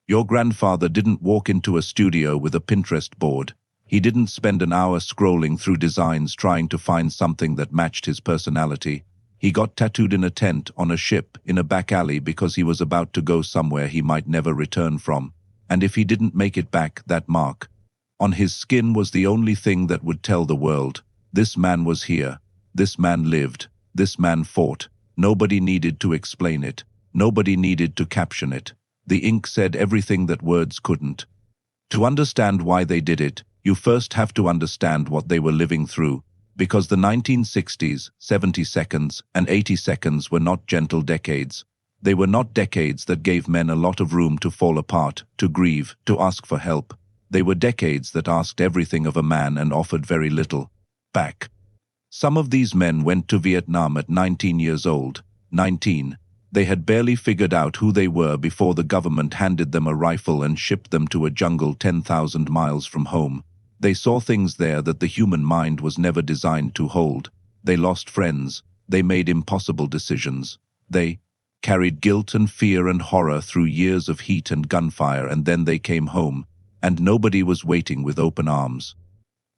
Your grandfather didn't walk into a studio with a Pinterest board. He didn't spend an hour scrolling through designs trying to find something that matched his personality. He got tattooed in a tent, on a ship, in a back alley because he was about to go somewhere he might never return from. And if he didn't make it back, that mark on his skin was the only thing that would tell the world, this man was here, this man lived, this man fought. Nobody needed to explain it. Nobody needed to caption it. The ink said everything that words couldn't. To understand why they did it, you first have to understand what they were living through, because the 1960s, 70 seconds, and 80 seconds were not gentle decades. They were not decades that gave men a lot of room to fall apart, to grieve, to ask for help. They were decades that asked everything of a man and offered very little back. Some of these men went to Vietnam at 19 years old. 19. They had barely figured out who they were before the government handed them a rifle and shipped them to a jungle 10,000 miles from home. They saw things there that the human mind was never designed to hold. They lost friends. They made impossible decisions. They carried guilt and fear and horror through years of heat and gunfire, and then they came home, and nobody was waiting with open arms.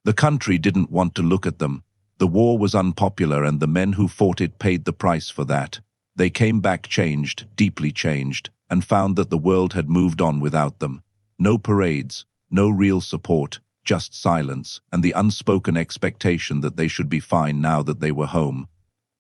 The country didn't want to look at them. The war was unpopular, and the men who fought it paid the price for that. They came back changed, deeply changed, and found that the world had moved on without them. No parades, no real support, just silence, and the unspoken expectation that they should be fine now that they were home.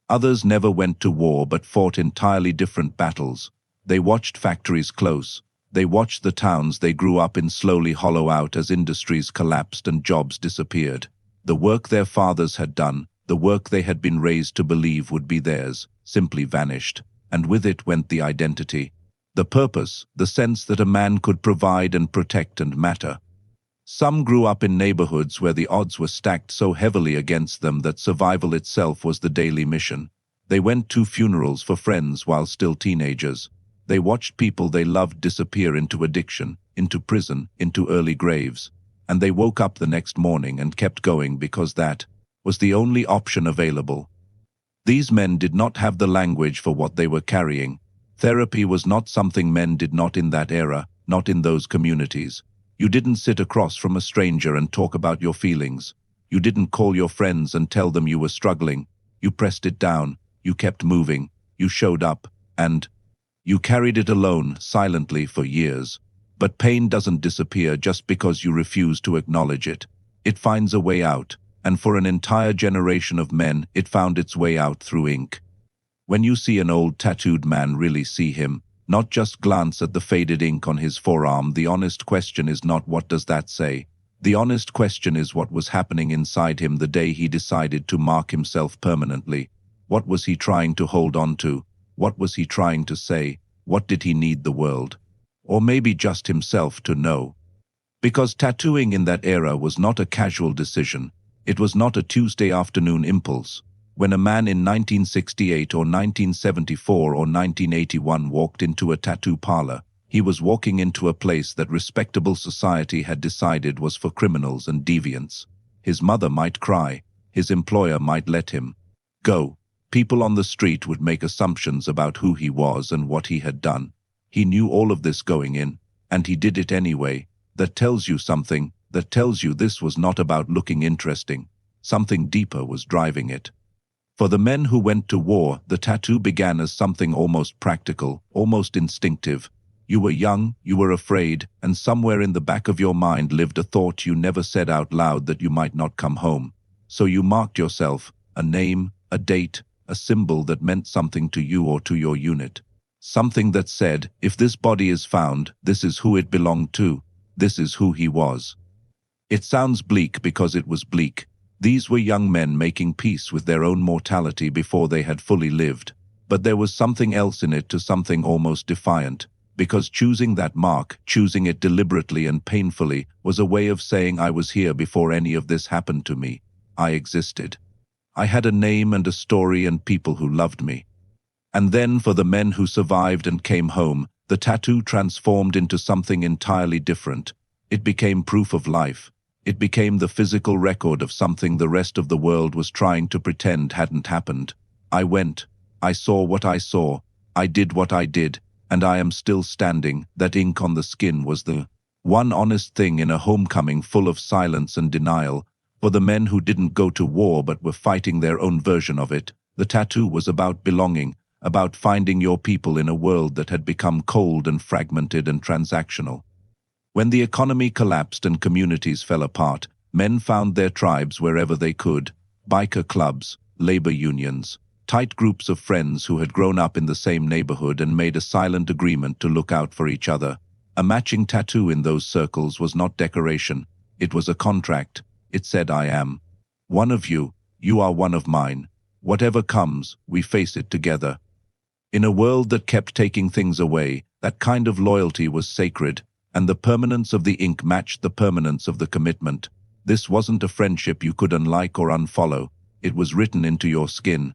Others never went to war but fought entirely different battles. They watched factories close. They watched the towns they grew up in slowly hollow out as industries collapsed and jobs disappeared. The work their fathers had done, the work they had been raised to believe would be theirs, simply vanished, and with it went the identity, the purpose, the sense that a man could provide and protect and matter. Some grew up in neighborhoods where the odds were stacked so heavily against them that survival itself was the daily mission. They went to funerals for friends while still teenagers. They watched people they loved disappear into addiction, into prison, into early graves. And they woke up the next morning and kept going because that was the only option available. These men did not have the language for what they were carrying. Therapy was not something men did not in that era, not in those communities. You didn't sit across from a stranger and talk about your feelings. You didn't call your friends and tell them you were struggling. You pressed it down. You kept moving. You showed up. And you carried it alone, silently, for years. But pain doesn't disappear just because you refuse to acknowledge it. It finds a way out. And for an entire generation of men, it found its way out through ink. When you see an old tattooed man, really see him. Not just glance at the faded ink on his forearm. The honest question is not what does that say. The honest question is what was happening inside him the day he decided to mark himself permanently. What was he trying to hold on to? What was he trying to say? What did he need the world, or maybe just himself, to know? Because tattooing in that era was not a casual decision. It was not a Tuesday afternoon impulse. When a man in 1968 or 1974 or 1981 walked into a tattoo parlor, he was walking into a place that respectable society had decided was for criminals and deviants. His mother might cry. His employer might let him go. People on the street would make assumptions about who he was and what he had done. He knew all of this going in, and he did it anyway. That tells you something. That tells you this was not about looking interesting. Something deeper was driving it. For the men who went to war, the tattoo began as something almost practical, almost instinctive. You were young, you were afraid, and somewhere in the back of your mind lived a thought you never said out loud that you might not come home. So you marked yourself, a name, a date, a symbol that meant something to you or to your unit. Something that said, if this body is found, this is who it belonged to. This is who he was. It sounds bleak because it was bleak. These were young men making peace with their own mortality before they had fully lived. But there was something else in it, to something almost defiant, because choosing that mark, choosing it deliberately and painfully, was a way of saying I was here before any of this happened to me. I existed. I had a name and a story and people who loved me. And then for the men who survived and came home, the tattoo transformed into something entirely different. It became proof of life. It became the physical record of something the rest of the world was trying to pretend hadn't happened. I went. I saw what I saw. I did what I did. and I am still standing. That ink on the skin was the one honest thing in a homecoming full of silence and denial. For the men who didn't go to war but were fighting their own version of it, the tattoo was about belonging, about finding your people in a world that had become cold and fragmented and transactional. When the economy collapsed and communities fell apart, men found their tribes wherever they could: biker clubs, labor unions, tight groups of friends who had grown up in the same neighborhood and made a silent agreement to look out for each other. A matching tattoo in those circles was not decoration, it was a contract. It said, I am one of you, you are one of mine. Whatever comes, we face it together. In a world that kept taking things away, that kind of loyalty was sacred, and the permanence of the ink matched the permanence of the commitment. This wasn't a friendship you could unlike or unfollow. It was written into your skin.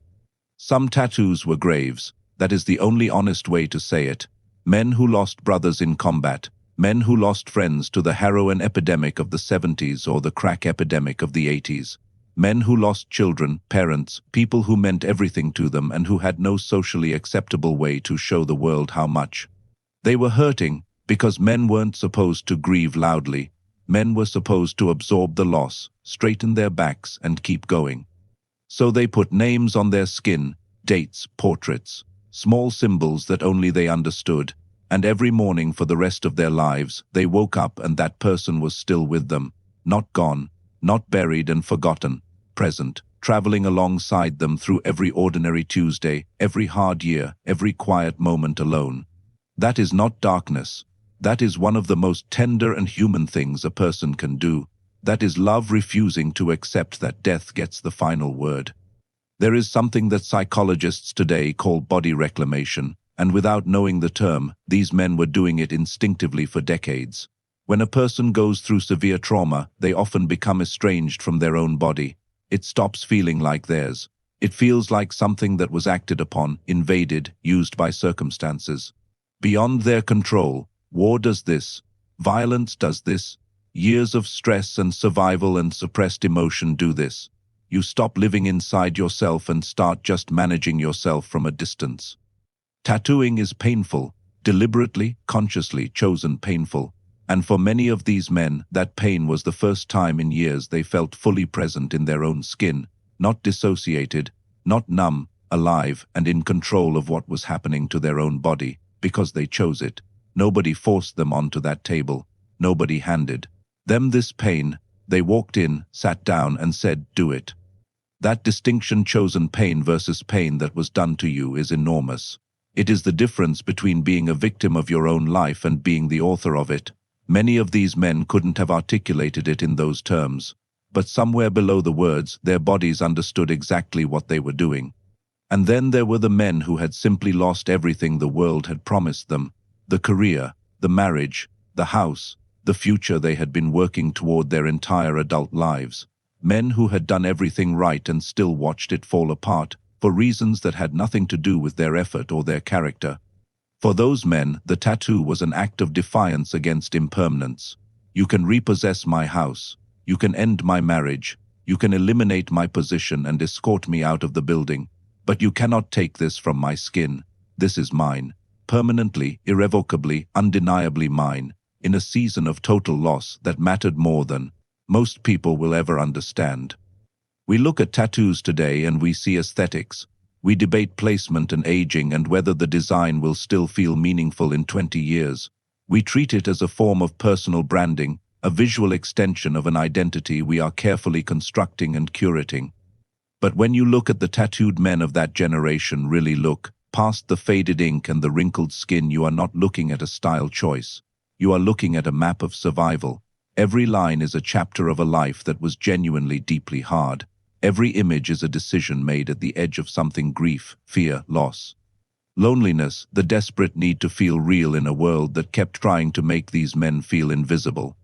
Some tattoos were graves. That is the only honest way to say it. Men who lost brothers in combat, men who lost friends to the heroin epidemic of the 70s or the crack epidemic of the 80s. Men who lost children, parents, people who meant everything to them and who had no socially acceptable way to show the world how much they were hurting, because men weren't supposed to grieve loudly. Men were supposed to absorb the loss, straighten their backs, and keep going. So they put names on their skin, dates, portraits, small symbols that only they understood, and every morning for the rest of their lives, they woke up and that person was still with them, not gone, not buried and forgotten, present, traveling alongside them through every ordinary Tuesday, every hard year, every quiet moment alone. That is not darkness. That is one of the most tender and human things a person can do. That is love refusing to accept that death gets the final word. There is something that psychologists today call body reclamation, and without knowing the term, these men were doing it instinctively for decades. When a person goes through severe trauma, they often become estranged from their own body. It stops feeling like theirs. It feels like something that was acted upon, invaded, used by circumstances beyond their control. War does this. Violence does this. Years of stress and survival and suppressed emotion do this. You stop living inside yourself and start just managing yourself from a distance. Tattooing is painful, deliberately, consciously chosen painful. And for many of these men, that pain was the first time in years they felt fully present in their own skin, not dissociated, not numb, alive and in control of what was happening to their own body, because they chose it. Nobody forced them onto that table. Nobody handed them this pain. They walked in, sat down and said, do it. That distinction, chosen pain versus pain that was done to you, is enormous. It is the difference between being a victim of your own life and being the author of it. Many of these men couldn't have articulated it in those terms, but somewhere below the words, their bodies understood exactly what they were doing. And then there were the men who had simply lost everything the world had promised them: the career, the marriage, the house, the future they had been working toward their entire adult lives. Men who had done everything right and still watched it fall apart, for reasons that had nothing to do with their effort or their character. For those men, the tattoo was an act of defiance against impermanence. You can repossess my house. You can end my marriage. You can eliminate my position and escort me out of the building. But you cannot take this from my skin. This is mine. Permanently, irrevocably, undeniably mine, in a season of total loss that mattered more than most people will ever understand. We look at tattoos today and we see aesthetics. We debate placement and aging and whether the design will still feel meaningful in 20 years. We treat it as a form of personal branding, a visual extension of an identity we are carefully constructing and curating. But when you look at the tattooed men of that generation, really look past the faded ink and the wrinkled skin, you are not looking at a style choice. You are looking at a map of survival. Every line is a chapter of a life that was genuinely deeply hard. Every image is a decision made at the edge of something: grief, fear, loss, loneliness, the desperate need to feel real in a world that kept trying to make these men feel invisible.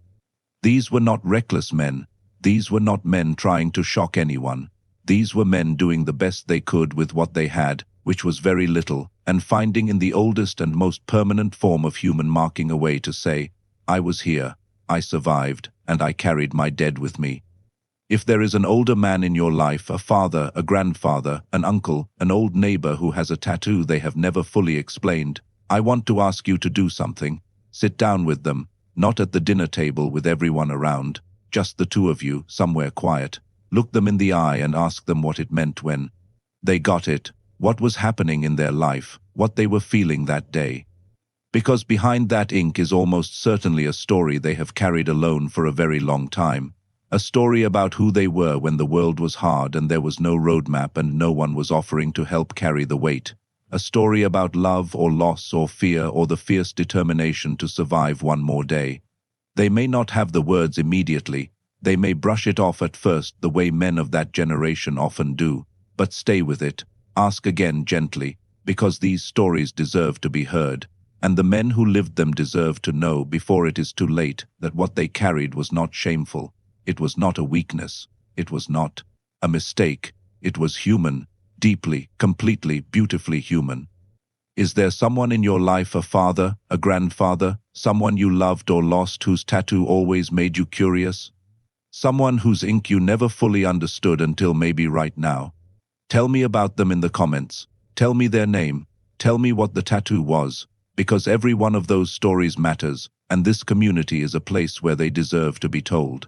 These were not reckless men. These were not men trying to shock anyone. These were men doing the best they could with what they had, which was very little, and finding in the oldest and most permanent form of human marking a way to say, I was here, I survived, and I carried my dead with me. If there is an older man in your life, a father, a grandfather, an uncle, an old neighbor who has a tattoo they have never fully explained, I want to ask you to do something. Sit down with them, not at the dinner table with everyone around, just the two of you, somewhere quiet. Look them in the eye and ask them what it meant when they got it, what was happening in their life, what they were feeling that day. Because behind that ink is almost certainly a story they have carried alone for a very long time. A story about who they were when the world was hard and there was no roadmap and no one was offering to help carry the weight. A story about love or loss or fear or the fierce determination to survive one more day. They may not have the words immediately. They may brush it off at first the way men of that generation often do. But stay with it. Ask again gently, because these stories deserve to be heard. And the men who lived them deserve to know before it is too late that what they carried was not shameful. It was not a weakness. It was not a mistake. It was human, deeply, completely, beautifully human. Is there someone in your life, a father, a grandfather, someone you loved or lost whose tattoo always made you curious? Someone whose ink you never fully understood until maybe right now? Tell me about them in the comments. Tell me their name. Tell me what the tattoo was. Because every one of those stories matters, and this community is a place where they deserve to be told.